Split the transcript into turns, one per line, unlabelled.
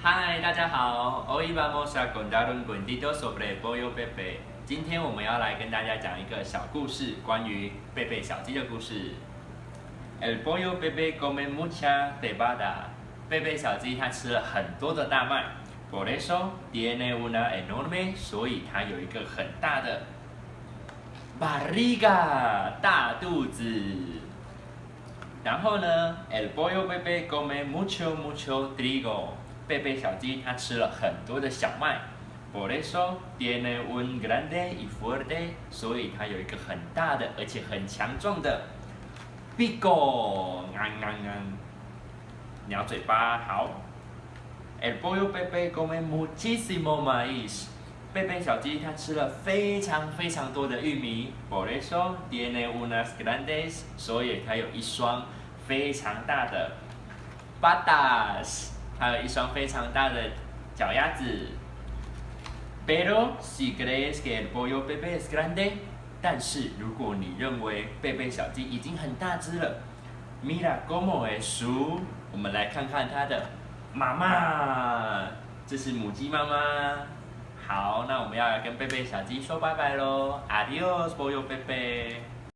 嗨，大家好，Hoy vamos a contar un cuentito sobre Pollo Pepe。今天我们要来跟大家讲一个小故事，关于贝贝小鸡的故事。El pollo Pepe come mucha cebada。贝贝小鸡它吃了很多的大麦，por eso tiene una enorme，所以它有一个很大的 barriga， 大肚子。然后呢，El pollo Pepe come mucho trigo。贝贝小鸡它吃了很多的小麦，por eso tiene un grande y fuerte， 所以它有一个很大的而且很强壮的 pico， 鸟嘴巴。好 ，el pollo Pepe come muchísimo maíz， 贝贝小鸡它吃了非常多的玉米，por eso tiene unas grandes， 所以它有一双非常大的 patas。还有一双非常大的脚丫子。Pero si crees que el pollo Pepe es grande， 但是如果你认为贝贝小鸡已经很大只了 ，Mira cómo es su， 我们来看看它的妈妈，这是母鸡妈妈。好，那我们要来跟贝贝小鸡说拜拜喽 ，Adiós pollo Pepe。